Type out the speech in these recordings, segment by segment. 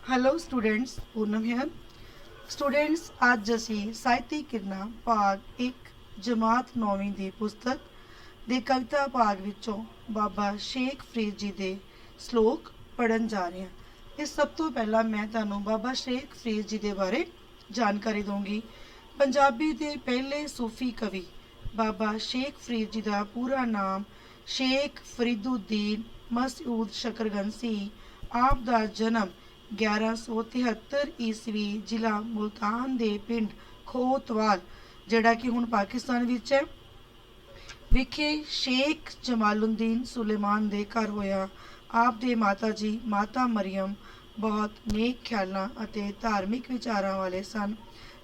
Hello students, Poonam ਹੈ। Students, ਅੱਜ ਅਸੀਂ ਸਾਹਿਤੀ ਕਿਰਨਾਂ ਭਾਗ 1 ਜਮਾਤ 9ਵੀਂ ਦੀ ਪੁਸਤਕ ਦੇ ਕਵਿਤਾ ਭਾਗ ਵਿੱਚੋਂ ਬਾਬਾ ਸ਼ੇਖ ਫਰੀਦ ਜੀ ਦੇ ਸ਼ਲੋਕ ਪੜ੍ਹਨ ਜਾ ਰਹੇ ਹਾਂ। ਇਸ ਸਭ ਤੋਂ ਪਹਿਲਾਂ ਮੈਂ ਤੁਹਾਨੂੰ ਬਾਬਾ ਸ਼ੇਖ ਫਰੀਦ ਜੀ ਦੇ ਬਾਰੇ ਜਾਣਕਾਰੀ ਦਊਂਗੀ। ਪੰਜਾਬੀ ਦੇ ਪਹਿਲੇ ਸੂਫੀ ਕਵੀ ਬਾਬਾ ਸ਼ੇਖ ਫਰੀਦ ਜੀ ਦਾ ਪੂਰਾ ਨਾਮ ਸ਼ੇਖ ਫਰੀਦੁੱਦੀਨ ਮਸਊਦ शकरगंज ਸੀ। ਆਪ ਦਾ ਜਨਮ 1173 ਈਸਵੀ ਜ਼ਿਲ੍ਹਾ ਮੁਲਤਾਨ ਦੇ ਪਿੰਡ ਖੋਤਵਾਲ, ਜਿਹੜਾ ਕਿ ਹੁਣ ਪਾਕਿਸਤਾਨ ਵਿੱਚ ਹੈ, ਵਿਖੇ ਸ਼ੇਖ ਜਮਾਲੁद्दीन ਸੁਲੇਮਾਨ ਦੇ ਘਰ ਹੋਇਆ। ਆਪ ਦੇ ਮਾਤਾ ਜੀ ਮਾਤਾ ਮਰੀਮ ਬਹੁਤ ਨੇਕ ਖਿਆਲਾਂ ਅਤੇ ਧਾਰਮਿਕ ਵਿਚਾਰਾਂ ਵਾਲੇ ਸਨ।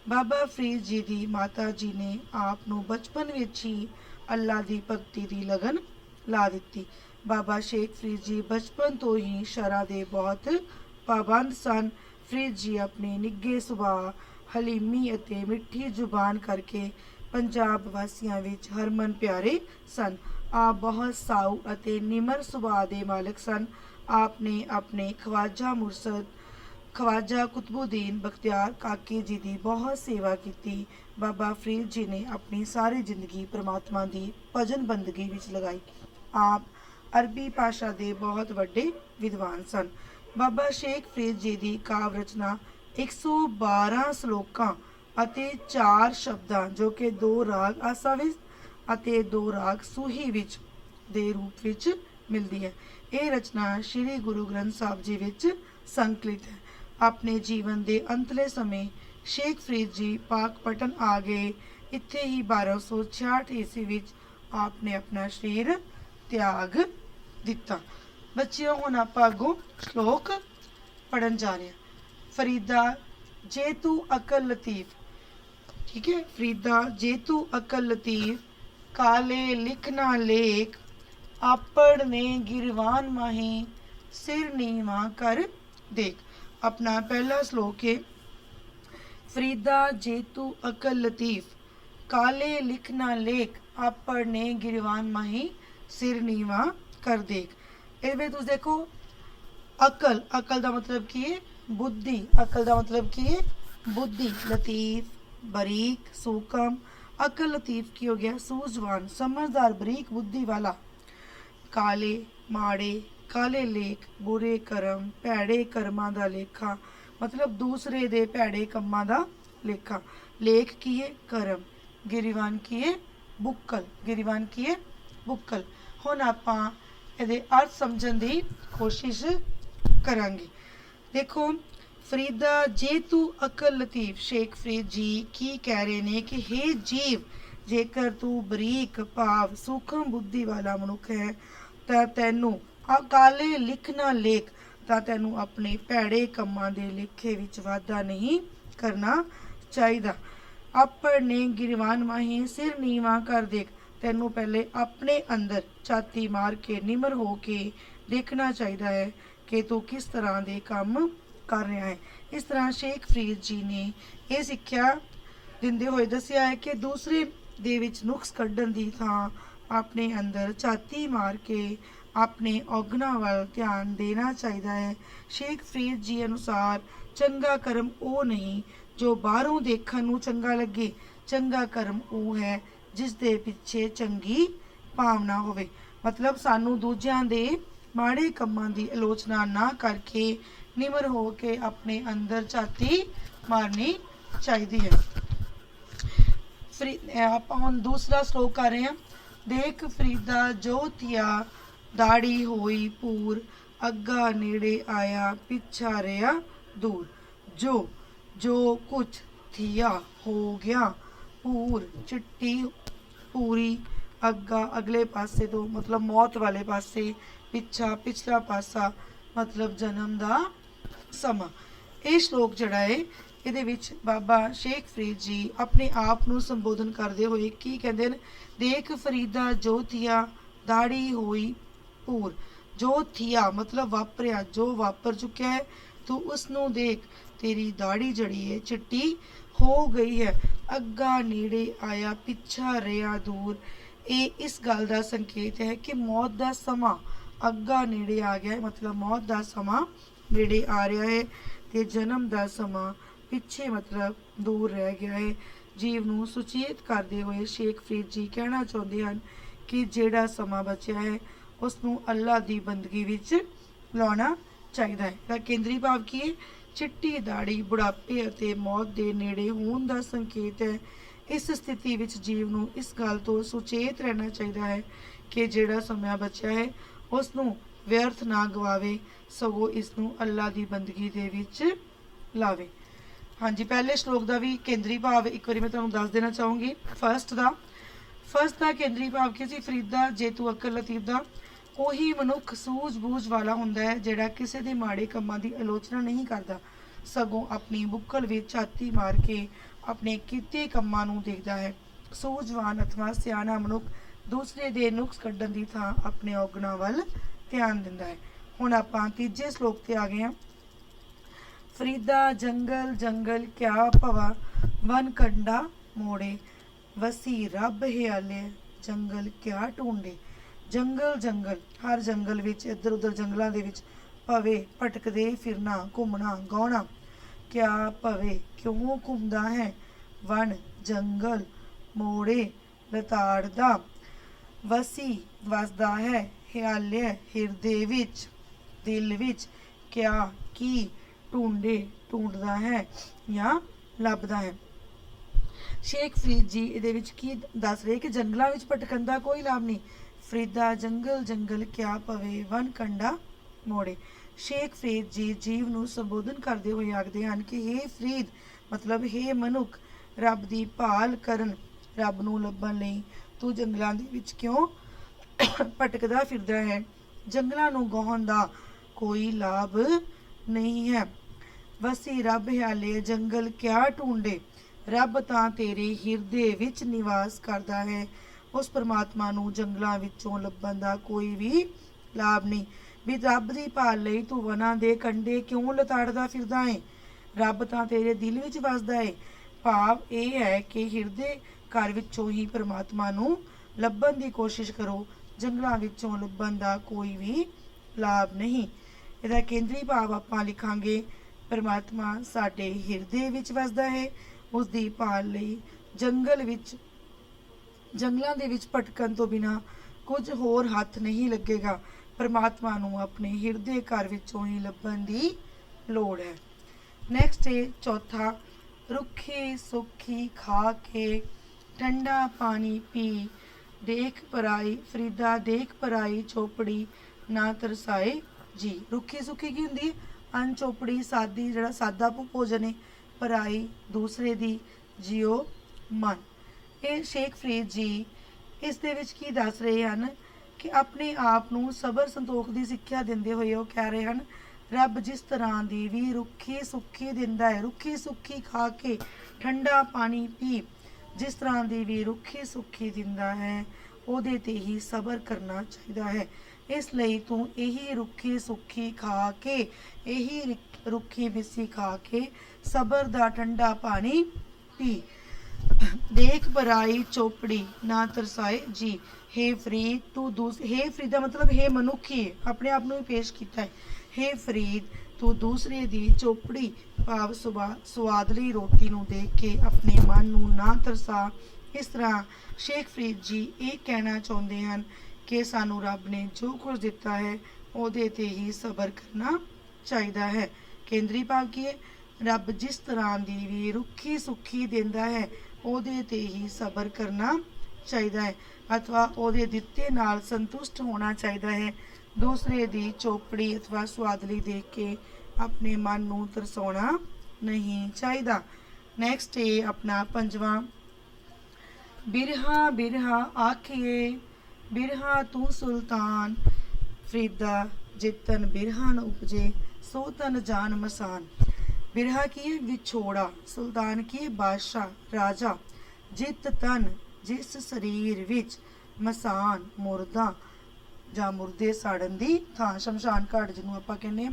ਬਾਬਾ ਫਰੀਦ ਜੀ ਦੀ ਮਾਤਾ ਜੀ ਨੇ ਆਪ ਨੂੰ ਬਚਪਨ ਵਿੱਚ ਹੀ ਅੱਲਾ ਦੀ ਭਗਤੀ ਦੀ ਲਗਨ ਲਾ ਦਿੱਤੀ। ਬਾਬਾ ਸ਼ੇਖ ਫਰੀਦ ਜੀ ਬਚਪਨ ਤੋਂ ਹੀ ਸ਼ਰ੍ਹਾ ਦੇ ਬਹੁਤ ਪਾਬੰਦ ਸਨ। ਫਰੀਦ ਜੀ ਆਪਣੇ ਨਿੱਘੇ ਸੁਭਾਅ, ਹਲੀਮੀ ਅਤੇ ਮਿੱਠੀ ਜ਼ੁਬਾਨ ਕਰਕੇ ਪੰਜਾਬ ਵਾਸੀਆਂ ਵਿੱਚ ਹਰਮਨ ਪਿਆਰੇ ਸਨ। ਆਪ ਬਹੁਤ ਸਾਊ ਅਤੇ ਨਿਮਰ ਸੁਭਾਅ ਦੇ ਮਾਲਕ ਸਨ। ਆਪ ਨੇ ਆਪਣੇ ਖਵਾਜਾ ਮੁਰਸ਼ਦ ਖਵਾਜਾ ਕੁਤਬੁੱਦੀਨ ਬਖਤਿਆਰ ਕਾਕੀ ਜੀ ਦੀ ਬਹੁਤ ਸੇਵਾ ਕੀਤੀ। ਬਾਬਾ ਫਰੀਦ ਜੀ ਨੇ ਆਪਣੀ ਸਾਰੀ ਜ਼ਿੰਦਗੀ ਪ੍ਰਮਾਤਮਾ ਦੀ ਭਜਨ ਬੰਦਗੀ ਵਿੱਚ ਲਗਾਈ। ਆਪ ਅਰਬੀ ਭਾਸ਼ਾ ਦੇ ਬਹੁਤ ਵੱਡੇ ਵਿਦਵਾਨ ਸਨ। ਬਾਬਾ ਸ਼ੇਖ ਫਰੀਦ ਜੀ ਦੀ ਕਾਵ ਰਚਨਾ 112 ਸ਼ਲੋਕਾਂ ਅਤੇ 4 ਸ਼ਬਦਾਂ, ਜੋ ਕਿ 2 ਰਾਗ ਆਸਾ ਵਿੱਚ ਅਤੇ 2 ਰਾਗ ਸੂਹੀ ਵਿੱਚ ਦੇ ਰੂਪ ਵਿੱਚ ਮਿਲਦੀ ਹੈ। ਇਹ ਰਚਨਾ ਸ਼੍ਰੀ ਗੁਰੂ ਗ੍ਰੰਥ ਸਾਹਿਬ ਜੀ ਵਿੱਚ ਸੰਕਲਿਤ ਹੈ। ਆਪਣੇ ਜੀਵਨ ਦੇ ਅੰਤਲੇ ਸਮੇਂ ਸ਼ੇਖ ਫਰੀਦ ਜੀ ਪਾਕਪਟਨ ਆ ਗਏ। ਇੱਥੇ ਹੀ 1266 ਈਸਵੀ ਵਿੱਚ ਆਪ ਨੇ ਆਪਣਾ ਸਰੀਰ ਤਿਆਗ ਦਿੱਤਾ। ਬੱਚਿਓ, ਹੁਣ ਆਪਾਂ ਅੱਗੋਂ ਸ਼ਲੋਕ ਪੜਨ ਜਾ ਰਹੇ ਹਾਂ। ਫਰੀਦਾ ਜੇ ਤੂੰ ਅਕਲ ਲਤੀਫ, ਠੀਕ ਹੈ। ਫਰੀਦਾ ਜੇ ਤੂੰ ਅਕਲ ਲਤੀਫ, ਕਾਲੇ ਲਿਖ ਨਾ ਲੇਖ, ਆਪੜ ਨੇ ਗਿਰਵਾਨ ਮਾਹੀ, ਸਿਰ ਨੀਵਾਂ ਕਰ ਦੇਖ। अपना पहला श्लोक है, फरीदा जे तू अकल लतीफ, काले लिख ना लेख, आपड़ ने गिरवान माही, सिर नीवा कर देख। इस तुम देखो, अकल, अकल का मतलब की है बुद्धि। अकल का मतलब की है बुद्धि। लतीफ बरीक सूखम। अकल लतीफ की हो गया सूझवान समझदार बरीक बुद्धि वाला। काले माड़े, काले लेख बुरे करम, भैड़े करमां दा लेखा, मतलब दूसरे दे भैड़े कम्मां दा लेखा। लेख की है करम, गिरीवान की है बुक्कल, गिरीवान की है बुक्कल। हुण आपां इहदे अर्थ समझण दी कोशिश करांगे। देखो, फरीदा जे तू अकल लतीफ, शेख फरीद जी की कह रहे ने कि हे जीव, जेकर तू बरीक भाव सूखम बुद्धि वाला मनुख है ਤਾਂ ਤੈਨੂੰ ਕਾਲੇ ਲਿਖ ਨਾ ਲੇਖ, ਤਾਂ ਤੈਨੂੰ ਆਪਣੇ ਭੈੜੇ ਕੰਮਾਂ ਦੇ ਲੇਖੇ ਵਿੱਚ ਵਾਧਾ ਨਹੀਂ ਕਰਨਾ ਚਾਹੀਦਾ। ਆਪੜ ਨੇ ਗਿਰਵਾਨ ਮਾਹੀ, ਸਿਰ ਨੀਵਾਂ ਕਰ ਦੇਖ, ਤੈਨੂੰ ਪਹਿਲੇ ਆਪਣੇ ਅੰਦਰ ਛਾਤੀ ਮਾਰ ਕੇ ਨਿਮਰ ਹੋ ਕੇ ਦੇਖਣਾ ਚਾਹੀਦਾ ਹੈ ਕਿ ਤੂੰ ਕਿਸ ਤਰ੍ਹਾਂ ਦੇ ਕੰਮ ਕਰ ਰਿਹਾ ਹੈ। ਇਸ ਤਰ੍ਹਾਂ ਸ਼ੇਖ ਫਰੀਦ ਜੀ ਨੇ ਇਹ ਸਿੱਖਿਆ ਦਿੰਦੇ ਹੋਏ ਦੱਸਿਆ ਹੈ ਕਿ ਦੂਸਰੇ ਦੇ ਵਿੱਚ ਨੁਕਸ ਕੱਢਣ ਦੀ ਥਾਂ ਆਪਣੇ ਅੰਦਰ ਛਾਤੀ ਮਾਰ ਕੇ ਆਪਣੇ ਔਗਣਾਂ ਵੱਲ ਧਿਆਨ ਦੇਣਾ ਚਾਹੀਦਾ ਹੈ। ਸ਼ੇਖ ਫਰੀਦ ਜੀ ਅਨੁਸਾਰ ਚੰਗਾ ਕਰਮ ਉਹ ਨਹੀਂ ਜੋ ਬਾਹਰੋਂ ਦੇਖਣ ਨੂੰ ਚੰਗਾ ਲੱਗੇ, ਚੰਗਾ ਕਰਮ ਉਹ ਹੈ ਜਿਸ ਦੇ ਪਿੱਛੇ ਚੰਗੀ ਭਾਵਨਾ ਹੋਵੇ। ਮਤਲਬ ਸਾਨੂੰ ਦੂਜਿਆਂ ਦੇ ਮਾੜੇ ਕੰਮਾਂ ਦੀ ਆਲੋਚਨਾ ਨਾ ਕਰਕੇ ਨਿਮਰ ਹੋ ਕੇ ਆਪਣੇ ਅੰਦਰ ਛਾਤੀ ਮਾਰਨੀ ਚਾਹੀਦੀ ਹੈ। ਆਪਾਂ ਹੁਣ ਦੂਸਰਾ ਸ਼ਲੋਕ ਕਰ ਰਹੇ ਹਾਂ। देख फरीदा जो थिया, दाढ़ी होई पूर, अग्गा नेड़े आया पिछा रहा दूर। जो जो कुछ थिया हो गया, पूर चिट्टी पूरी, अग्गा अगले पासे तो मतलब मौत वाले पासे, पिछा पिछला पासा मतलब जन्म दा समा। ये श्लोक जड़ा है, ਇਹਦੇ ਵਿੱਚ ਬਾਬਾ ਸ਼ੇਖ ਫਰੀਦ ਜੀ ਆਪਣੇ ਆਪ ਨੂੰ ਸੰਬੋਧਨ ਕਰਦੇ ਹੋਏ ਕੀ ਕਹਿੰਦੇ ਨੇ, ਦੇਖ ਫਰੀਦਾ ਜੋ ਥੀਆ, ਦਾੜੀ ਹੋਈ ਪੂਰ। ਜੋ ਥੀਆ ਮਤਲਬ ਵਾਪਰਿਆ, ਜੋ ਵਾਪਰ ਚੁੱਕਿਆ ਹੈ, ਤੂੰ ਉਸ ਨੂੰ ਦੇਖ, ਤੇਰੀ ਦਾੜੀ ਜੜੀ ਹੈ ਚਿੱਟੀ ਹੋ ਗਈ ਹੈ। ਅੱਗਾ ਨੇੜੇ ਆਇਆ ਪਿੱਛਾ ਰਿਹਾ ਦੂਰ। ਇਹ ਇਸ ਗੱਲ ਦਾ ਸੰਕੇਤ ਹੈ ਕਿ ਮੌਤ ਦਾ ਸਮਾਂ ਅੱਗਾ ਨੇੜੇ ਆ ਗਿਆ ਹੈ, ਮਤਲਬ ਮੌਤ ਦਾ ਸਮਾਂ ਨੇੜੇ ਆ ਰਿਹਾ ਹੈ ਤੇ ਜਨਮ ਦਾ ਸਮਾਂ ਪਿੱਛੇ ਮਤਲਬ ਦੂਰ ਰਹਿ ਗਿਆ ਹੈ। ਜੀਵ ਨੂੰ ਸੁਚੇਤ ਕਰਦੇ ਹੋਏ ਸ਼ੇਖ ਫਰੀਦ ਜੀ ਕਹਿਣਾ ਚਾਹੁੰਦੇ ਹਨ ਕਿ ਜਿਹੜਾ ਸਮਾਂ ਬਚਿਆ ਹੈ ਉਸ ਨੂੰ ਅੱਲਾ ਦੀ ਬੰਦਗੀ ਵਿੱਚ ਲਾਉਣਾ ਚਾਹੀਦਾ ਹੈ। ਤਾਂ ਕੇਂਦਰੀ ਭਾਵ ਕੀ ਹੈ? ਚਿੱਟੀ ਦਾੜੀ ਬੁਢਾਪੇ ਅਤੇ ਮੌਤ ਦੇ ਨੇੜੇ ਹੋਣ ਦਾ ਸੰਕੇਤ ਹੈ। ਇਸ ਸਥਿਤੀ ਵਿੱਚ ਜੀਵ ਨੂੰ ਇਸ ਗੱਲ ਤੋਂ ਸੁਚੇਤ ਰਹਿਣਾ ਚਾਹੀਦਾ ਹੈ ਕਿ ਜਿਹੜਾ ਸਮਾਂ ਬਚਿਆ ਹੈ ਉਸ ਨੂੰ ਵਿਅਰਥ ਨਾ ਗਵਾਵੇ, ਸਗੋਂ ਇਸ ਨੂੰ ਅੱਲਾ ਦੀ ਬੰਦਗੀ ਦੇ ਵਿੱਚ ਲਾਵੇ। ਹਾਂਜੀ, ਪਹਿਲੇ ਸ਼ਲੋਕ ਦਾ ਵੀ ਕੇਂਦਰੀ ਭਾਵ ਇੱਕ ਵਾਰੀ ਮੈਂ ਤੁਹਾਨੂੰ ਦੱਸ ਦੇਣਾ ਚਾਹੂੰਗੀ। ਫਸਟ ਦਾ ਕੇਂਦਰੀ ਭਾਵ ਕੀ ਸੀ? ਫਰੀਦਾ, ਜੇ ਤੂੰ ਅਕਲ ਲਤੀਫ ਦਾ ਉਹੀ ਮਨੁੱਖ ਸੂਝ-ਬੂਝ ਵਾਲਾ ਹੁੰਦਾ ਹੈ ਜਿਹੜਾ ਕਿਸੇ ਦੇ ਮਾੜੇ ਕੰਮਾਂ ਦੀ ਆਲੋਚਨਾ ਨਹੀਂ ਕਰਦਾ, ਸਗੋਂ ਆਪਣੀ ਬੁੱਕਲ ਵਿੱਚ ਛਾਤੀ ਮਾਰ ਕੇ ਆਪਣੇ ਕੀਤੇ ਕੰਮਾਂ ਨੂੰ ਦੇਖਦਾ ਹੈ। ਸੂਝਵਾਨ ਅਥਵਾ ਸਿਆਣਾ ਮਨੁੱਖ ਦੂਸਰੇ ਦੇ ਨੁਕਸ ਕੱਢਣ ਦੀ ਥਾਂ ਆਪਣੇ ਔਗਣਾਂ ਵੱਲ ਧਿਆਨ ਦਿੰਦਾ ਹੈ। ਹੁਣ ਆਪਾਂ ਤੀਜੇ ਸ਼ਲੋਕ ਤੇ ਆ ਗਏ ਹਾਂ। ਫਰੀਦਾ, ਜੰਗਲ ਜੰਗਲ ਕਿਆ ਭਵਾ, ਵਨ ਕੰਡਾ ਮੋੜੇ, ਵਸੀ ਰੱਬ ਹਿਆਲੇ, ਜੰਗਲ ਕਿਆ ਢੂੰਡੇ। ਜੰਗਲ ਜੰਗਲ, ਹਰ ਜੰਗਲ ਵਿੱਚ ਇੱਧਰ ਉੱਧਰ ਜੰਗਲਾਂ ਦੇ ਵਿੱਚ ਭਵੇ ਭਟਕਦੇ ਫਿਰਨਾ, ਘੁੰਮਣਾ ਗਾਉਣਾ। ਕਿਆ ਭਵੇ, ਕਿਉਂ ਘੁੰਮਦਾ ਹੈ? ਵਨ ਜੰਗਲ, ਮੋੜੇ ਲਤਾੜਦਾ, ਵਸੀ ਵਸਦਾ ਹੈ, ਹਿਆਲੇ ਹਿਰਦੇ ਵਿੱਚ, ਦਿਲ ਵਿੱਚ, ਕਿਆ ਕੀ, ਢੂੰਡੇ ਢੂੰਡਦਾ ਹੈ ਜਾਂ ਲੱਭਦਾ ਹੈ। ਸ਼ੇਖ ਫਰੀਦ ਜੀ ਇਹਦੇ ਵਿੱਚ ਕੀ ਦੱਸ ਰਹੇ ਕਿ ਜੰਗਲਾਂ ਵਿੱਚ ਭਟਕਣ ਦਾ ਕੋਈ ਲਾਭ ਨਹੀਂ। ਫਰੀਦਾ, ਜੰਗਲ ਜੰਗਲ ਕਿਆ ਭਵੇ, ਵਨ ਕੰਡਾ ਮੋੜੇ। ਸ਼ੇਖ ਫਰੀਦ ਜੀ ਜੀਵ ਨੂੰ ਸੰਬੋਧਨ ਕਰਦੇ ਹੋਏ ਆਖਦੇ ਹਨ ਕਿ ਹੇ ਫਰੀਦ, ਮਤਲਬ ਹੇ ਮਨੁੱਖ, ਰੱਬ ਦੀ ਭਾਲ ਕਰਨ, ਰੱਬ ਨੂੰ ਲੱਭਣ ਲਈ ਤੂੰ ਜੰਗਲਾਂ ਦੇ ਵਿੱਚ ਕਿਉਂ ਭਟਕਦਾ ਫਿਰਦਾ ਹੈ? ਜੰਗਲਾਂ ਨੂੰ ਗਾਉਣ ਦਾ ਕੋਈ ਲਾਭ ਨਹੀਂ ਹੈ। ਵਸੀ ਰੱਬ ਹਿਆਲੇ, ਜੰਗਲ ਕਿਆ ਢੂੰਡੇ। ਰੱਬ ਤਾਂ ਤੇਰੇ ਹਿਰਦੇ ਵਿੱਚ ਨਿਵਾਸ ਕਰਦਾ ਹੈ। ਉਸ ਪਰਮਾਤਮਾ ਨੂੰ ਜੰਗਲਾਂ ਵਿੱਚੋਂ ਲੱਭਣ ਦਾ ਕੋਈ ਵੀ ਲਾਭ ਨਹੀਂ। ਵੀ ਰੱਬ ਦੀ ਭਾਲ ਲਈ ਤੂੰ ਵਨਾਂ ਦੇ ਕੰਢੇ ਕਿਉਂ ਲਤਾੜਦਾ ਫਿਰਦਾ ਹੈ? ਰੱਬ ਤਾਂ ਤੇਰੇ ਦਿਲ ਵਿੱਚ ਵਸਦਾ ਹੈ। ਭਾਵ ਇਹ ਹੈ ਕਿ ਹਿਰਦੇ ਘਰ ਵਿੱਚੋਂ ਹੀ ਪਰਮਾਤਮਾ ਨੂੰ ਲੱਭਣ ਦੀ ਕੋਸ਼ਿਸ਼ ਕਰੋ, ਜੰਗਲਾਂ ਵਿੱਚੋਂ ਲੱਭਣ ਦਾ ਕੋਈ ਵੀ ਲਾਭ ਨਹੀਂ। ਇਹਦਾ ਕੇਂਦਰੀ ਭਾਵ ਆਪਾਂ ਲਿਖਾਂਗੇ, ਪਰਮਾਤਮਾ ਸਾਡੇ ਹਿਰਦੇ ਵਿੱਚ ਵਸਦਾ ਹੈ। ਉਸ ਦੀ ਭਾਲ ਲਈ ਜੰਗਲਾਂ ਦੇ ਵਿੱਚ ਭਟਕਣ ਤੋਂ ਬਿਨਾਂ ਕੁਝ ਹੋਰ ਹੱਥ ਨਹੀਂ ਲੱਗੇਗਾ। ਪਰਮਾਤਮਾ ਨੂੰ ਆਪਣੇ ਹਿਰਦੇ ਘਰ ਵਿੱਚੋਂ ਹੀ ਲੱਭਣ ਦੀ ਲੋੜ ਹੈ। ਨੈਕਸਟ ਹੈ ਚੌਥਾ, ਰੁੱਖੀ ਸੁੱਖੀ ਖਾ ਕੇ ਠੰਡਾ ਪਾਣੀ ਪੀ, ਦੇਖ ਪਰਾਈ। ਫਰੀਦਾ, ਦੇਖ ਪਰਾਈ ਚੋਪੜੀ ਨਾ ਤਰਸਾਏ ਜੀ। ਰੁੱਖੀ ਸੁੱਖੀ ਕੀ ਹੁੰਦੀ ਹੈ? ਅੰਨ ਚੋਪੜੀ ਸਾਦੀ, ਜਿਹੜਾ ਸਾਦਾ ਭੋਜਨ ਹੈ। ਪਰਾਈ ਦੂਸਰੇ ਦੀ, ਜਿਉ ਮਨ। ਇਹ ਸ਼ੇਖ ਫਰੀਦ ਜੀ ਇਸ ਦੇ ਵਿੱਚ ਕੀ ਦੱਸ ਰਹੇ ਹਨ ਕਿ ਆਪਣੇ ਆਪ ਨੂੰ ਸਬਰ ਸੰਤੋਖ ਦੀ ਸਿੱਖਿਆ ਦਿੰਦੇ ਹੋਏ ਉਹ ਕਹਿ ਰਹੇ ਹਨ, ਰੱਬ ਜਿਸ ਤਰ੍ਹਾਂ ਦੀ ਵੀ ਰੁੱਖੀ ਸੁੱਖੀ ਦਿੰਦਾ ਹੈ, ਰੁੱਖੀ ਸੁੱਖੀ ਖਾ ਕੇ ਠੰਡਾ ਪਾਣੀ ਪੀ, ਜਿਸ ਤਰ੍ਹਾਂ ਦੀ ਵੀ ਰੁੱਖੀ ਸੁੱਖੀ ਦਿੰਦਾ ਹੈ, ਉਹਦੇ ਤੇ ਹੀ ਸਬਰ ਕਰਨਾ ਚਾਹੀਦਾ ਹੈ। ਇਸ ਲਈ ਤੂੰ ਇਹੀ ਰੁੱਖੀ ਸੁੱਖੀ ਖਾ ਕੇ, ਇਹੀ ਰੁੱਖੀ ਮਿੱਸੀ ਖਾ ਕੇ ਸਬਰ ਦਾ ਠੰਡਾ ਪਾਣੀ ਪੀ। ਦੇਖ ਪਰਾਈ ਚੋਪੜੀ ਨਾ ਤਰਸਾਏ ਜੀ। हे फरीद तू हे फरीद का मतलब हे मनुख ही अपने आप ਨੂੰ ਪੇਸ਼ ਕੀਤਾ ਹੈ। हे फरीद ਤੂੰ ਦੂਸਰੇ ਦੀ ਚੋਪੜੀ ਭਾਵ ਸਵਾਦਲੀ ਰੋਟੀ ਨੂੰ ਦੇਖ ਕੇ ਆਪਣੇ ਮਨ ਨੂੰ ਨਾ ਤਰਸਾ। ਇਸ ਤਰ੍ਹਾਂ ਸ਼ੇਖ ਫਰੀਦ ਜੀ ਇਹ ਕਹਿਣਾ ਚਾਹੁੰਦੇ ਹਨ ਕਿ ਸਾਨੂੰ ਰੱਬ ਨੇ ਜੋ ਕੁਝ ਦਿੱਤਾ ਹੈ ਉਹਦੇ ਤੇ ਹੀ ਸਬਰ ਕਰਨਾ ਚਾਹੀਦਾ ਹੈ। ਕੇਂਦਰੀ ਭਾਵ ਕੀ ਹੈ? ਰੱਬ ਜਿਸ ਤਰ੍ਹਾਂ ਦੀ ਵੀ ਰੁੱਖੀ ਸੁੱਖੀ ਦਿੰਦਾ ਹੈ ਉਹਦੇ ਤੇ ਹੀ ਸਬਰ ਕਰਨਾ ਚਾਹੀਦਾ ਹੈ, ਅਥਵਾ ਉਹਦੇ ਦਿੱਤੇ ਨਾਲ ਸੰਤੁਸ਼ਟ ਹੋਣਾ ਚਾਹੀਦਾ ਹੈ। ਦੂਸਰੇ ਦੀ ਚੋਪੜੀ ਅਥਵਾ ਸਵਾਦਲੀ ਦੇਖ ਕੇ ਆਪਣੇ ਮਨ ਨੂੰ ਤਰਸਾਉਣਾ ਨਹੀਂ ਚਾਹੀਦਾ। ਨੈਕਸਟ ਹੈ ਆਪਣਾ ਪੰਜਵਾਂ, ਬਿਰਹਾ ਬਿਰਹਾ ਆਖੀਏ ਬਿਰਹਾ ਤੂੰ ਸੁਲਤਾਨ। ਫਰੀਦਾ ਜਿਤਨ ਬਿਰਹਾ ਨ ਉਪਜੇ ਸੋ ਤਨ ਜਾਨ ਮਸਾਨ। ਬਿਰਹਾ ਕੀ ਹੈ? ਵਿਛੋੜਾ। ਸੁਲਤਾਨ ਕੀ ਹੈ? ਬਾਦਸ਼ਾਹ, ਰਾਜਾ। ਜਿਤ ਤਨ ਜਿਸ ਸਰੀਰ ਵਿੱਚ, ਮਸਾਨ ਮੁਰਦਾ ਜਾਂ ਮੁਰਦੇ ਸਾੜਨ ਦੀ ਥਾਂ, ਸ਼ਮਸ਼ਾਨ ਘਾਟ ਜਿਹਨੂੰ ਆਪਾਂ ਕਹਿੰਦੇ ਹਾਂ।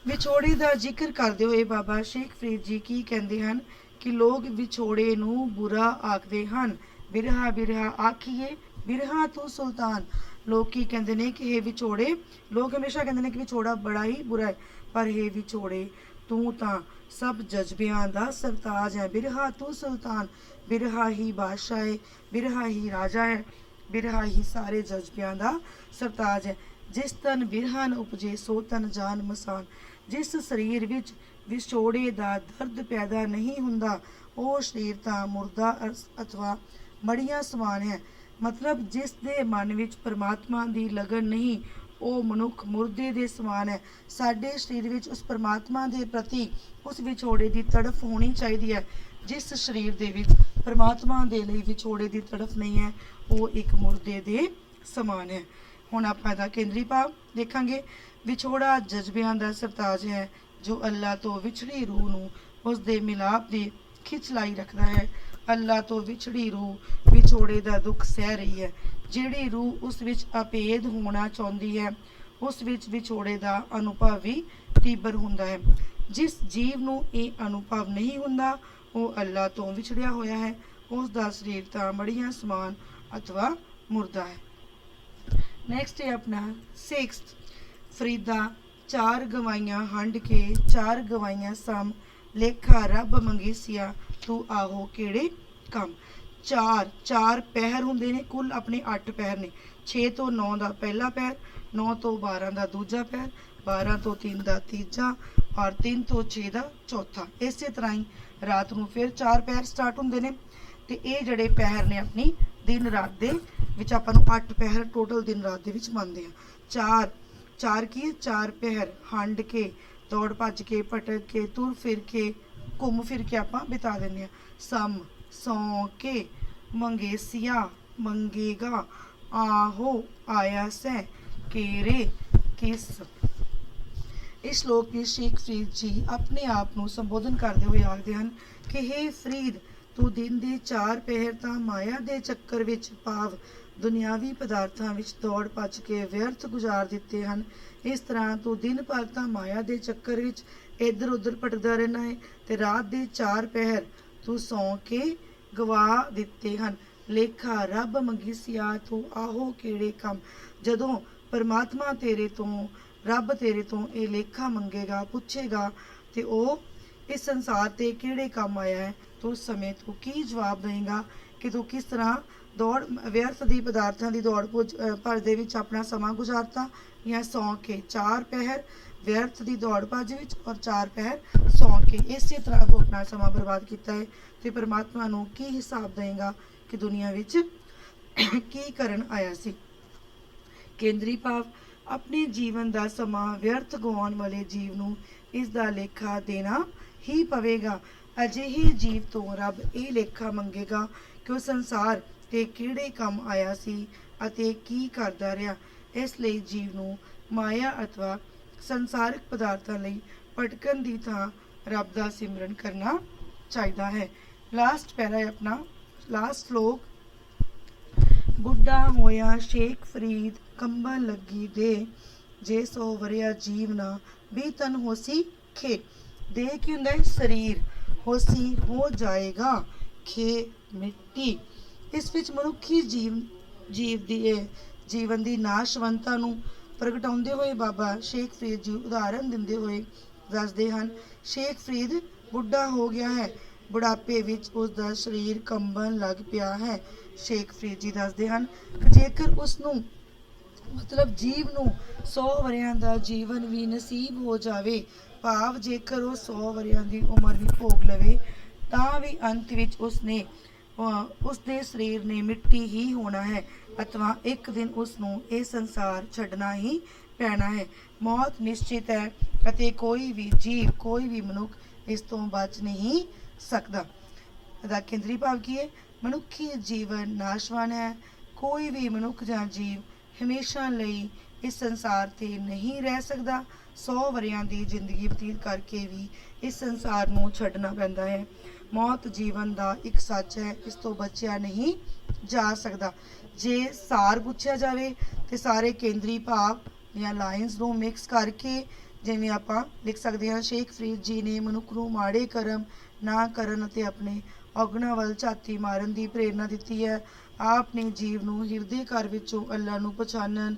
ਵਿਛੋੜੇ ਦਾ ਜ਼ਿਕਰ ਕਰਦੇ ਹੋਏ ਬਾਬਾ ਸ਼ੇਖ ਫਰੀਦ ਜੀ ਕੀ ਕਹਿੰਦੇ ਹਨ ਕਿ ਲੋਕ ਵਿਛੋੜੇ ਨੂੰ ਬੁਰਾ ਆਖਦੇ ਹਨ। ਬਿਰਹਾ ਬਿਰਹਾ ਆਖੀਏ ਬਿਰਹਾ ਤੂੰ ਸੁਲਤਾਨ। ਲੋਕ ਕੀ ਕਹਿੰਦੇ ਨੇ ਕਿ ਇਹ ਵਿਛੋੜੇ, ਲੋਕ ਹਮੇਸ਼ਾ ਕਹਿੰਦੇ ਨੇ ਕਿ ਵਿਛੋੜਾ ਬੜਾ ਹੀ ਬੁਰਾ ਹੈ, पर हे विछोड़े तू तां सब जज्बियां दा सरताज है। बिरहा तू सुल्तान, बिरहा ही बादशाह है, बिरहा ही राजा है, बिरहा ही सारे जज्बियां दा सरताज है। जिस तन बिरहा न उपजे सो तन जान मसान। जिस शरीर विच विछोड़े दा दर्द पैदा नहीं हुंदा ਉਹ ਸਰੀਰ ਤਾਂ ਮੁਰਦਾ ਅਥਵਾ ਮੜੀਆਂ ਸਮਾਨ ਹੈ। ਮਤਲਬ ਜਿਸ ਦੇ ਮਨ ਵਿੱਚ ਪਰਮਾਤਮਾ ਦੀ ਲਗਨ ਨਹੀਂ ਉਹ ਮਨੁੱਖ ਮੁਰਦੇ ਦੇ ਸਮਾਨ ਹੈ। ਸਾਡੇ ਸਰੀਰ ਵਿੱਚ ਉਸ ਪਰਮਾਤਮਾ ਦੇ ਪ੍ਰਤੀ ਉਸ ਵਿਛੋੜੇ ਦੀ ਤੜਫ ਹੋਣੀ ਚਾਹੀਦੀ ਹੈ। ਜਿਸ ਸਰੀਰ ਦੇ ਵਿੱਚ ਪਰਮਾਤਮਾ ਦੇ ਲਈ ਵਿਛੋੜੇ ਦੀ ਤੜਫ ਨਹੀਂ ਹੈ ਉਹ ਇੱਕ ਮੁਰਦੇ ਦੇ ਸਮਾਨ ਹੈ। ਹੁਣ ਆਪਾਂ ਇਹਦਾ ਕੇਂਦਰੀ ਭਾਵ ਦੇਖਾਂਗੇ। ਵਿਛੋੜਾ ਜਜ਼ਬਿਆਂ ਦਾ ਸਰਤਾਜ ਹੈ ਜੋ ਅੱਲਾ ਤੋਂ ਵਿਛੜੀ ਰੂਹ ਨੂੰ ਉਸ ਦੇ ਮਿਲਾਪ ਦੀ ਖਿੱਚ ਲਾਈ ਰੱਖਦਾ ਹੈ। ਅੱਲਾ ਤੋਂ ਵਿਛੜੀ ਰੂਹ ਵਿਛੋੜੇ ਦਾ ਦੁੱਖ ਸਹਿ ਰਹੀ ਹੈ। ਜਿਹੜੀ ਰੂਹ ਉਸ ਵਿੱਚ ਅਭੇਦ ਹੋਣਾ ਚਾਹੁੰਦੀ ਹੈ ਉਸ ਵਿੱਚ ਵਿਛੋੜੇ ਦਾ ਅਨੁਭਵ ਵੀ ਤੀਬਰ ਹੁੰਦਾ ਹੈ। ਜਿਸ ਜੀਵ ਨੂੰ ਇਹ ਅਨੁਭਵ ਨਹੀਂ ਹੁੰਦਾ ਉਹ ਅੱਲਾ ਤੋਂ ਵਿਛੜਿਆ ਹੋਇਆ ਹੈ। ਉਸ ਦਾ ਸਰੀਰ ਤਾਂ ਮੜੀਆਂ ਸਮਾਨ ਅਥਵਾ ਮੁਰਦਾ ਹੈ। ਨੈਕਸਟ ਹੈ ਆਪਣਾ 6th ਫਰੀਦਾ ਚਾਰ ਗਵਾਈਆਂ ਹੰਡ ਕੇ ਚਾਰ ਗਵਾਈਆਂ ਸਮ ਲੇਖਾ ਰੱਬ ਮੰਗੀਸਿਆ ਤੂੰ ਆਹੋ ਕਿਹੜੇ ਕੰਮ। ਚਾਰ ਪਹਿਰ ਹੁੰਦੇ ਨੇ, ਕੁੱਲ ਆਪਣੇ 8 ਪਹਿਰ ਨੇ। 6 ਤੋਂ 9 ਦਾ ਪਹਿਲਾ ਪਹਿਰ, 9 ਤੋਂ 12 ਦਾ ਦੂਜਾ ਪਹਿਰ, 12 ਤੋਂ 3 ਦਾ ਤੀਜਾ ਔਰ 3 ਤੋਂ 6 ਦਾ ਚੌਥਾ। ਇਸੇ ਤਰ੍ਹਾਂ ਹੀ ਰਾਤ ਨੂੰ ਫਿਰ 4 ਪਹਿਰ ਸਟਾਰਟ ਹੁੰਦੇ ਨੇ ਤੇ ਇਹ ਜਿਹੜੇ ਪਹਿਰ ਨੇ ਆਪਣੀ ਦਿਨ ਰਾਤ ਦੇ ਵਿੱਚ ਆਪਾਂ ਨੂੰ 8 ਪਹਿਰ ਟੋਟਲ ਦਿਨ ਰਾਤ ਦੇ ਵਿੱਚ ਮੰਨਦੇ ਆ। ਚਾਰ ਕੀ 4 ਪਹਿਰ ਹੰਡ ਕੇ ਦੌੜ ਭੱਜ ਕੇ ਭਟਕ ਕੇ ਤੁਰ ਫਿਰ ਕੇ ਘੁੰਮ ਫਿਰ ਕੇ ਆਪਾਂ ਬਿਤਾ ਦਿੰਦੇ ਆ। ਸਮ ਸੌਂ ਕੇ, ਮੰਗੇਸੀਆ ਮੰਗੇਗਾ, ਆਹੋ ਆਇਆ ਸੈ, ਕੇਰੇ ਕਿਸ। ਇਸ ਸ਼ਲੋਕ ਵਿੱਚ ਸ਼ੇਖ ਫਰੀਦ ਜੀ ਆਪਣੇ ਆਪ ਨੂੰ ਸੰਬੋਧਨ ਕਰਦੇ ਹੋਏ ਆਖਦੇ ਹਨ ਕਿ ਹੇ ਫਰੀਦ ਤੂੰ ਦਿਨ ਦੇ 4 ਪਹਿਰ ਤਾਂ ਮਾਇਆ ਦੇ ਚੱਕਰ ਵਿੱਚ ਭਾਵ ਦੁਨਿਆਵੀ ਪਦਾਰਥਾਂ ਵਿੱਚ ਦੌੜ ਭੱਜ ਕੇ ਵਿਅਰਥ ਗੁਜ਼ਾਰ ਦਿੱਤੇ ਹਨ। ਇਸ ਤਰ੍ਹਾਂ ਤੂੰ ਦਿਨ ਭਰ ਤਾਂ ਮਾਇਆ ਦੇ ਚੱਕਰ ਵਿੱਚ ਇੱਧਰ ਉੱਧਰ ਭਟਕਦਾ ਰਹਿਣਾ ਹੈ ਤੇ ਰਾਤ ਦੇ 4 ਪਹਿਰ ਤੂੰ ਸੌਂ ਕੇ ਗਵਾ ਦਿੱਤੇ ਹਨ। ਲੇਖਾ ਰੱਬ ਮੰਗੀਸਿਆ ਤੂੰ ਆਹੋ ਕਿਹੜੇ ਕੰਮ। ਜਦੋਂ ਪਰਮਾਤਮਾ ਤੇਰੇ ਤੋਂ ਰੱਬ ਤੇਰੇ ਤੋਂ ਇਹ ਲੇਖਾ ਮੰਗੇਗਾ ਪੁੱਛੇਗਾ ਤੇ ਉਹ ਇਸ ਸੰਸਾਰ ਤੇ ਕਿਹੜੇ ਕੰਮ ਆਇਆ ਹੈ ਤੂੰ ਉਸ ਸਮੇਂ ਤੂੰ ਕੀ ਜਵਾਬ ਦੇਵੇਂਗਾ ਕਿ ਤੂੰ ਕਿਸ ਤਰ੍ਹਾਂ ਦੌੜ ਵਿਅਰਥ ਦੀ ਪਦਾਰਥਾਂ ਦੀ ਦੌੜ ਭੱਜ ਦੇ ਵਿੱਚ ਆਪਣਾ ਸਮਾਂ ਗੁਜ਼ਾਰਤਾ ਜਾਂ ਸੌਂ ਕੇ 4 ਪਹਿਰ ਵਿਅਰਥ ਦੀ ਦੌੜ ਭੱਜ ਵਿੱਚ ਔਰ 4 ਪਹਿਰ ਸੌਂ ਕੇ ਇਸੇ ਤਰ੍ਹਾਂ ਤੂੰ ਆਪਣਾ ਸਮਾਂ ਬਰਬਾਦ ਕੀਤਾ ਹੈ ਤੇ ਪਰਮਾਤਮਾ ਨੂੰ ਕੀ ਹਿਸਾਬ ਦੇਵੇਂਗਾ ਕਿ ਦੁਨੀਆ ਵਿੱਚ ਕੀ ਕਰਨ ਆਇਆ ਸੀ। ਕੇਂਦਰੀ ਭਾਵ ਆਪਣੇ ਜੀਵਨ ਦਾ ਸਮਾਂ ਵਿਅਰਥ ਗਵਾਉਣ ਵਾਲੇ ਜੀਵ ਨੂੰ ਇਸ ਦਾ ਲੇਖਾ ਦੇਣਾ ਹੀ ਪਵੇਗਾ। ਅਜਿਹੇ ਜੀਵ ਤੋਂ ਰੱਬ ਇਹ ਲੇਖਾ ਮੰਗੇਗਾ ਕਿ ਉਹ ਸੰਸਾਰ ਤੇ ਕਿਹੜੇ ਕੰਮ ਆਇਆ ਸੀ ਅਤੇ ਕੀ ਕਰਦਾ ਰਿਹਾ। ਇਸ ਲਈ ਜੀਵ ਨੂੰ ਮਾਇਆ ਅਥਵਾ ਸੰਸਾਰਿਕ ਪਦਾਰਥਾਂ ਲਈ ਭਟਕਣ ਦੀ ਥਾਂ ਰੱਬ ਦਾ ਸਿਮਰਨ ਕਰਨਾ ਚਾਹੀਦਾ ਹੈ। ਲਾਸਟ ਪੈਰਾ ਹੈ ਆਪਣਾ ਲਾਸਟ ਸ਼ਲੋਕ। ਬੁੱਢਾ ਹੋਇਆ ਸ਼ੇਖ ਫਰੀਦ ਕੰਬਣ ਲੱਗੀ ਦੇ ਜੇ 100 ਵਰਿਆ ਜੀਵ ਨਾ ਵੀ ਤਨ ਹੋਸੀ ਖੇ। ਦੇ ਕੀ ਹੁੰਦਾ ਹੈ ਸਰੀਰ, ਹੋਸੀ ਹੋ ਜਾਏਗਾ, ਖੇ ਮਿੱਟੀ। ਇਸ ਵਿੱਚ ਮਨੁੱਖੀ ਜੀਵ ਦੀ ਜੀਵਨ ਦੀ ਨਾਸ਼ਵੰਤਤਾ ਨੂੰ ਪ੍ਰਗਟਾਉਂਦੇ ਹੋਏ ਬਾਬਾ ਸ਼ੇਖ ਫਰੀਦ ਜੀ ਉਦਾਹਰਨ ਦਿੰਦੇ ਹੋਏ ਦੱਸਦੇ ਹਨ। ਸ਼ੇਖ ਫਰੀਦ ਬੁੱਢਾ ਹੋ ਗਿਆ ਹੈ, ਬੁਢਾਪੇ ਵਿੱਚ ਉਸ ਦਾ ਸਰੀਰ ਕੰਬਣ ਲੱਗ ਪਿਆ ਹੈ। ਸ਼ੇਖ ਫਰੀਦ ਜੀ ਦੱਸਦੇ ਹਨ ਕਿ ਜੇਕਰ ਉਸ ਨੂੰ ਮਤਲਬ ਜੀਵ ਨੂੰ 100 ਵਰਿਆਂ ਦਾ ਜੀਵਨ ਵੀ ਨਸੀਬ ਹੋ ਜਾਵੇ ਭਾਵ ਜੇਕਰ ਉਹ 100 ਵਰਿਆਂ ਦੀ ਉਮਰ ਵੀ ਭੋਗ ਲਵੇ ਤਾਂ ਵੀ ਅੰਤ ਵਿੱਚ ਉਸ ਦੇ ਸਰੀਰ ਨੇ ਮਿੱਟੀ ਹੀ ਹੋਣਾ ਹੈ ਅਥਵਾ ਇੱਕ ਦਿਨ ਉਸ ਨੂੰ ਇਹ ਸੰਸਾਰ ਛੱਡਣਾ ਹੀ ਪੈਣਾ ਹੈ। ਮੌਤ ਨਿਸ਼ਚਿਤ ਹੈ ਅਤੇ ਕੋਈ ਵੀ ਜੀਵ ਕੋਈ ਵੀ ਮਨੁੱਖ ਇਸ ਤੋਂ ਬਚ ਨਹੀਂ ਸਕਦਾ। ਇਹਦਾ ਕੇਂਦਰੀ ਭਾਵ ਕੀ ਹੈ? ਮਨੁੱਖੀ ਜੀਵਨ ਨਾਸ਼ਵਾਨ ਹੈ। ਕੋਈ ਵੀ ਮਨੁੱਖ ਜਾਂ ਜੀਵ ਹਮੇਸ਼ਾ ਲਈ ਇਸ ਸੰਸਾਰ ਤੇ ਨਹੀਂ ਰਹਿ ਸਕਦਾ। 100 ਵਰਿਆਂ ਦੀ ਜ਼ਿੰਦਗੀ ਬਤੀਤ ਕਰਕੇ ਵੀ ਇਸ ਸੰਸਾਰ ਨੂੰ ਛੱਡਣਾ ਪੈਂਦਾ ਹੈ। ਮੌਤ ਜੀਵਨ ਦਾ ਇੱਕ ਸੱਚ ਹੈ, ਇਸ ਤੋਂ ਬਚਿਆ ਨਹੀਂ ਜਾ ਸਕਦਾ। ਜੇ ਸਾਰ ਪੁੱਛਿਆ ਜਾਵੇ ਤੇ ਸਾਰੇ ਕੇਂਦਰੀ ਭਾਵ ਜਾਂ ਲਾਈਨਸ ਨੂੰ ਮਿਕਸ ਕਰਕੇ ਜਿਵੇਂ ਆਪਾਂ ਲਿਖ ਸਕਦੇ ਹਾਂ, ਸ਼ੇਖ ਫਰੀਦ ਜੀ ਨੇ ਮਨੁੱਖ ਨੂੰ ਮਾੜੇ ਕਰਮ ਨਾ ਕਰਨ ਅਤੇ ਆਪਣੇ ਔਗਣਾਂ ਵੱਲ ਝਾਤੀ ਮਾਰਨ ਦੀ ਪ੍ਰੇਰਨਾ ਦਿੱਤੀ ਹੈ। ਆਪ ਨੇ ਜੀਵ ਨੂੰ ਹਿਰਦੇ ਘਰ ਵਿੱਚੋਂ ਅੱਲਾ ਨੂੰ ਪਛਾਣਨ,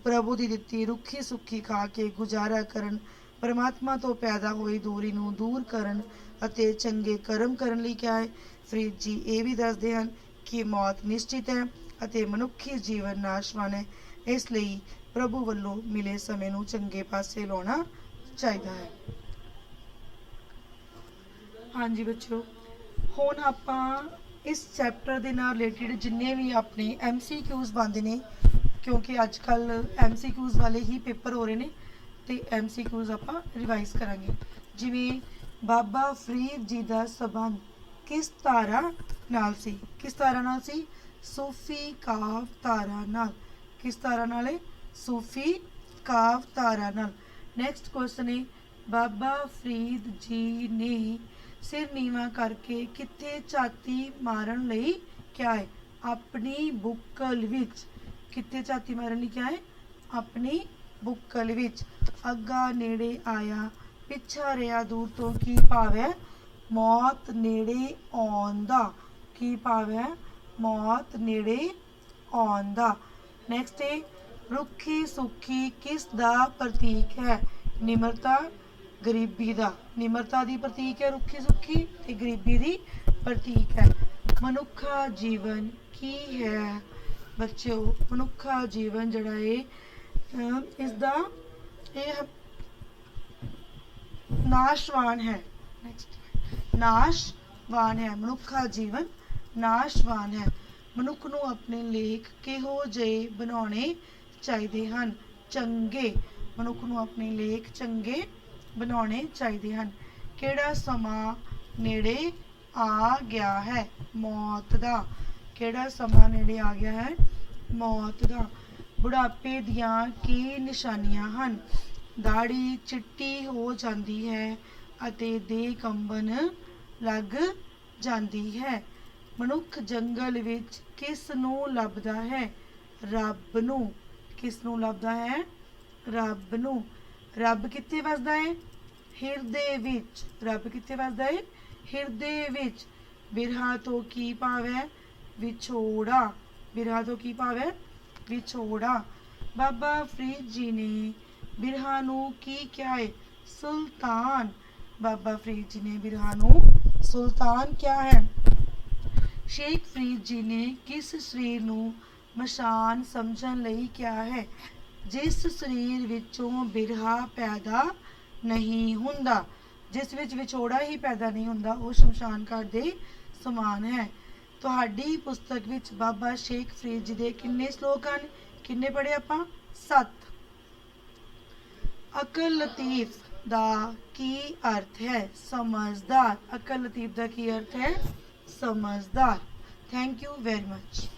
ਪ੍ਰਭੂ ਦੀ ਦਿੱਤੀ ਰੁੱਖੀ ਸੁੱਖੀ ਖਾ ਕੇ ਗੁਜ਼ਾਰਾ ਕਰਨ, परमात्मा तो पैदा हुई दूरी ਨੂੰ ਦੂਰ ਕਰਨ ਅਤੇ ਚੰਗੇ ਕਰਮ ਕਰਨ ਲਈ ਕਿਹਾ ਹੈ। ਫਰੀਦ ਜੀ ਇਹ ਵੀ ਦੱਸਦੇ ਹਨ ਕਿ ਮੌਤ ਨਿਸ਼ਚਿਤ ਹੈ ਅਤੇ ਮਨੁੱਖੀ ਜੀਵਨ ਨਾਸ਼ਵਾਨ ਹੈ, ਇਸ ਲਈ ਪ੍ਰਭੂ ਵੱਲੋਂ ਮਿਲੇ ਸਮੇਂ ਨੂੰ ਚੰਗੇ ਪਾਸੇ ਲਾਉਣਾ ਚਾਹੀਦਾ ਹੈ। ਹਾਂਜੀ ਬੱਚਿਓ, ਹੁਣ ਆਪਾਂ ਇਸ ਚੈਪਟਰ ਦੇ ਨਾਲ ਰਿਲੇਟਡ ਜਿੰਨੇ ਵੀ ਆਪਣੇ MCQs ਬਣਦੇ ਨੇ, ਕਿਉਂਕਿ ਅੱਜ ਕੱਲ੍ਹ MCQs ਵਾਲੇ ਹੀ ਪੇਪਰ ਹੋ ਰਹੇ ਨੇ ਤੇ MCQs ਆਪਾਂ ਰਿਵਾਈਜ਼ ਕਰਾਂਗੇ। ਜਿਵੇਂ ਬਾਬਾ ਫਰੀਦ ਜੀ ਦਾ ਸੰਬੰਧ ਕਿਸ ਧਾਰਾ ਨਾਲ ਸੀ? ਕਿਸ ਧਾਰਾ ਨਾਲ ਸੀ? ਸੂਫੀ ਕਾਵ ਧਾਰਾ ਨਾਲ। ਕਿਸ ਧਾਰਾ ਨਾਲ ਹੈ? ਸੂਫੀ ਕਾਵ ਧਾਰਾ ਨਾਲ। ਨੈਕਸਟ ਕੁਐਸਚਨ ਹੈ, ਬਾਬਾ ਫਰੀਦ ਜੀ ਨੇ ਸਿਰ ਨੀਵਾਂ ਕਰਕੇ ਕਿੱਥੇ ਝਾਤੀ ਮਾਰਨ ਲਈ ਕਿਹਾ ਹੈ? ਆਪਣੀ ਬੁੱਕਲ ਵਿੱਚ। ਕਿੱਥੇ ਝਾਤੀ ਮਾਰਨ ਲਈ ਕਿਹਾ ਹੈ? ਆਪਣੀ ਬੁੱਕਲ ਵਿੱਚ। ਅੱਗਾ ਨੇੜੇ ਆਇਆ ਪਿੱਛਾ ਰਿਹਾ ਦੂਰ ਤੋਂ, ਕੀ ਭਾਵ ਹੈ? ਮੌਤ ਨੇੜੇ ਆਉਣ ਦਾ। ਕੀ ਭਾਵ ਹੈ? ਮੌਤ ਨੇੜੇ ਆਉਣ ਦਾ। ਨੈਕਸਟ ਹੈ, ਰੁੱਖੀ ਸੁੱਖੀ ਕਿਸ ਦਾ ਪ੍ਰਤੀਕ ਹੈ? ਨਿਮਰਤਾ, ਗਰੀਬੀ ਦਾ। ਨਿਮਰਤਾ ਦੀ ਪ੍ਰਤੀਕ ਹੈ ਰੁੱਖੀ ਸੁੱਖੀ ਤੇ ਗਰੀਬੀ ਦੀ ਪ੍ਰਤੀਕ ਹੈ। ਮਨੁੱਖਾ ਜੀਵਨ ਕੀ ਹੈ ਬੱਚਿਓ? ਮਨੁੱਖਾ ਜੀਵਨ ਜਿਹੜਾ ਹੈ ਇਸ ਦਾ ਇਹ ਨਾਸ਼ਵਾਨ ਹੈ। ਨੈਕਸਟ, ਨਾਸ਼ਵਾਨ ਹੈ। ਮਨੁੱਖਾ ਜੀਵਨ ਨਾਸ਼ਵਾਨ ਹੈ। ਮਨੁੱਖ ਨੂੰ ਆਪਣੇ ਲੇਖ ਕਿਹੋ ਜਿਹੇ ਬਣਾਉਣੇ ਚਾਹੀਦੇ ਹਨ? ਚੰਗੇ। ਮਨੁੱਖ ਨੂੰ ਆਪਣੇ ਲੇਖ ਚੰਗੇ ਬਣਾਉਣੇ ਚਾਹੀਦੇ ਹਨ। ਕਿਹੜਾ ਸਮਾਂ ਨੇੜੇ ਆ ਗਿਆ ਹੈ? ਮੌਤ ਦਾ। ਕਿਹੜਾ ਸਮਾਂ ਨੇੜੇ ਆ ਗਿਆ ਹੈ? ਮੌਤ ਦਾ। ਬੁਢਾਪੇ ਦੀਆਂ ਕੀ ਨਿਸ਼ਾਨੀਆਂ ਹਨ? ਦਾੜੀ ਚਿੱਟੀ ਹੋ ਜਾਂਦੀ ਹੈ ਅਤੇ ਦੇਹ ਕੰਬਣ ਲੱਗ ਜਾਂਦੀ ਹੈ। ਮਨੁੱਖ ਜੰਗਲ ਵਿੱਚ ਕਿਸ ਨੂੰ ਲੱਭਦਾ ਹੈ? ਰੱਬ ਨੂੰ। ਕਿਸ ਨੂੰ ਲੱਭਦਾ ਹੈ? ਰੱਬ ਨੂੰ। ਰੱਬ ਕਿੱਥੇ ਵਸਦਾ ਹੈ? ਹਿਰਦੇ ਵਿੱਚ। ਰੱਬ ਕਿੱਥੇ ਵਸਦਾ ਹੈ? ਹਿਰਦੇ ਵਿੱਚ। ਬਿਰਹਾ ਤੋਂ ਕੀ ਭਾਵ ਹੈ? ਵਿਛੋੜਾ। ਬਿਰਹਾ ਤੋਂ ਕੀ ਭਾਵ ਹੈ? ਵਿਛੋੜਾ। ਬਾਬਾ ਫਰੀਦ ਜੀ ਨੇ ਬਿਰਹਾ ਨੂੰ ਕੀ ਕਿਹਾ ਹੈ? ਸੁਲਤਾਨ। ਬਾਬਾ ਫਰੀਦ ਜੀ ਨੇ ਬਿਰਹਾ ਨੂੰ ਸੁਲਤਾਨ ਕਿਹਾ ਹੈ। ਸ਼ੇਖ ਫਰੀਦ ਜੀ ਨੇ ਕਿਸ ਸਰੀਰ ਨੂੰ ਮਸ਼ਾਨ ਸਮਝਣ ਲਈ ਕਿਹਾ ਹੈ? ਜਿਸ ਸਰੀਰ ਵਿੱਚੋਂ ਬਿਰਹਾ ਪੈਦਾ ਨਹੀਂ ਹੁੰਦਾ। ਜਿਸ ਵਿੱਚ ਵਿਛੋੜਾ ਹੀ ਪੈਦਾ ਨਹੀਂ ਹੁੰਦਾ ਉਹ ਸ਼ਮਸ਼ਾਨ ਘਾਟ ਦੇ ਸਮਾਨ ਹੈ। ਤੁਹਾਡੀ ਪੁਸਤਕ ਵਿੱਚ ਬਾਬਾ ਸ਼ੇਖ ਫਰੀਦ ਜੀ ਦੇ ਕਿੰਨੇ ਸ਼ਲੋਕ ਹਨ? ਕਿੰਨੇ ਪੜ੍ਹੇ ਆਪਾਂ? 7। ਅਕਲ ਲਤੀਫ ਦਾ ਕੀ ਅਰਥ ਹੈ? ਸਮਝਦਾਰ। ਅਕਲ ਲਤੀਫ ਦਾ ਕੀ ਅਰਥ ਹੈ? ਸਮਝਦਾਰ। Thank you very much.